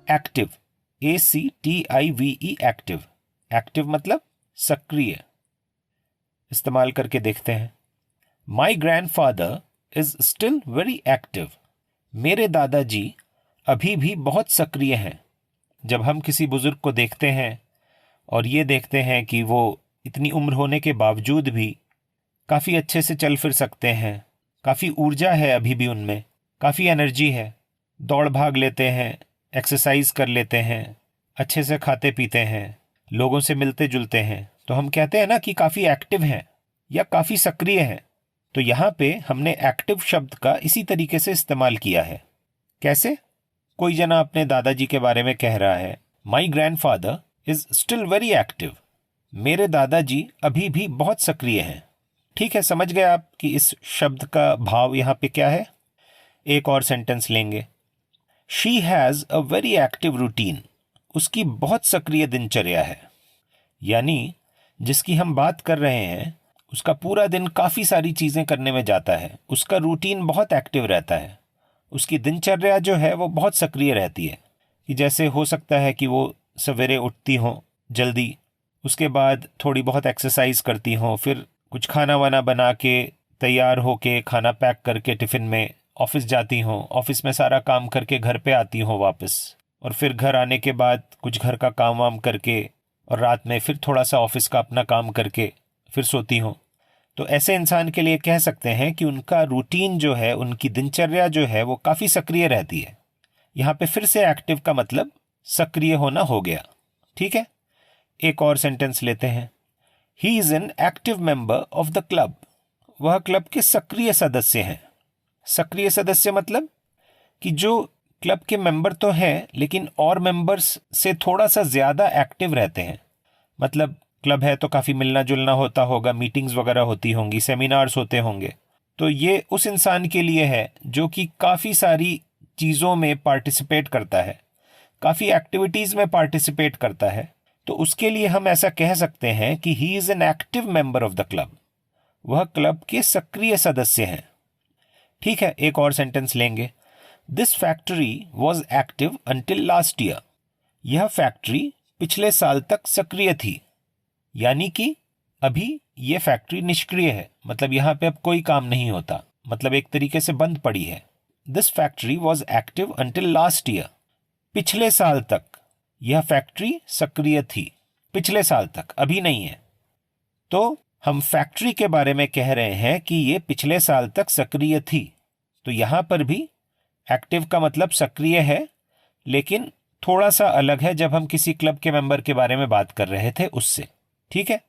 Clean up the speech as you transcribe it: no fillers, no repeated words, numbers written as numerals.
Active, ACTIVE, active. Active मतलब सक्रिय। इस्तेमाल करके देखते हैं। माई grandfather is still very active. मेरे दादाजी अभी भी बहुत सक्रिय हैं। जब हम किसी बुजुर्ग को देखते हैं और ये देखते हैं कि वो इतनी उम्र होने के बावजूद भी काफ़ी अच्छे से चल फिर सकते हैं, काफ़ी ऊर्जा है अभी भी उनमें, काफ़ी एनर्जी है, दौड़ भाग लेते हैं, एक्सरसाइज कर लेते हैं, अच्छे से खाते पीते हैं, लोगों से मिलते जुलते हैं, तो हम कहते हैं ना कि काफ़ी एक्टिव हैं या काफ़ी सक्रिय हैं। तो यहाँ पे हमने एक्टिव शब्द का इसी तरीके से इस्तेमाल किया है। कैसे? कोई जना अपने दादाजी के बारे में कह रहा है, माई grandfather is still very active. मेरे दादाजी अभी भी बहुत सक्रिय हैं। ठीक है, समझ गए आप कि इस शब्द का भाव यहाँ पे क्या है। एक और सेंटेंस लेंगे। She has a very active routine. उसकी बहुत सक्रिय दिनचर्या है। यानी जिसकी हम बात कर रहे हैं उसका पूरा दिन काफ़ी सारी चीज़ें करने में जाता है, उसका रूटीन बहुत एक्टिव रहता है, उसकी दिनचर्या जो है वो बहुत सक्रिय रहती है। कि जैसे हो सकता है कि वो सवेरे उठती हों जल्दी, उसके बाद थोड़ी बहुत एक्सरसाइज करती हों, फिर कुछ खाना वाना बना के तैयार होके खाना पैक करके टिफ़िन में ऑफिस जाती हों, ऑफिस में सारा काम करके घर पे आती हों वापस, और फिर घर आने के बाद कुछ घर का काम वाम करके और रात में फिर थोड़ा सा ऑफिस का अपना काम करके फिर सोती हों। तो ऐसे इंसान के लिए कह सकते हैं कि उनका रूटीन जो है, उनकी दिनचर्या जो है वो काफ़ी सक्रिय रहती है। यहाँ पे फिर से एक्टिव का मतलब सक्रिय होना हो गया। ठीक है, एक और सेंटेंस लेते हैं। He is an active member of the club. वह क्लब के सक्रिय सदस्य हैं। सक्रिय सदस्य मतलब कि जो क्लब के मेंबर तो हैं लेकिन और मेंबर्स से थोड़ा सा ज़्यादा एक्टिव रहते हैं। मतलब क्लब है तो काफ़ी मिलना जुलना होता होगा, मीटिंग्स वगैरह होती होंगी, सेमिनार्स होते होंगे। तो ये उस इंसान के लिए है जो कि काफ़ी सारी चीज़ों में पार्टिसिपेट करता है, काफ़ी एक्टिविटीज़ में पार्टिसिपेट करता है। तो उसके लिए हम ऐसा कह सकते हैं कि he is an active member of the club. वह क्लब के सक्रिय सदस्य हैं। ठीक है, एक और सेंटेंस लेंगे। This factory was active until last year. यह फैक्ट्री पिछले साल तक सक्रिय थी। यानी कि अभी यह फैक्ट्री निष्क्रिय है, मतलब यहाँ पे अब कोई काम नहीं होता, मतलब एक तरीके से बंद पड़ी है। This factory was active until last year. पिछले साल तक यह फैक्ट्री सक्रिय थी, पिछले साल तक, अभी नहीं है। तो हम फैक्ट्री के बारे में कह रहे हैं कि ये पिछले साल तक सक्रिय थी। तो यहाँ पर भी एक्टिव का मतलब सक्रिय है, लेकिन थोड़ा सा अलग है जब हम किसी क्लब के मेंबर के बारे में बात कर रहे थे उससे। ठीक है,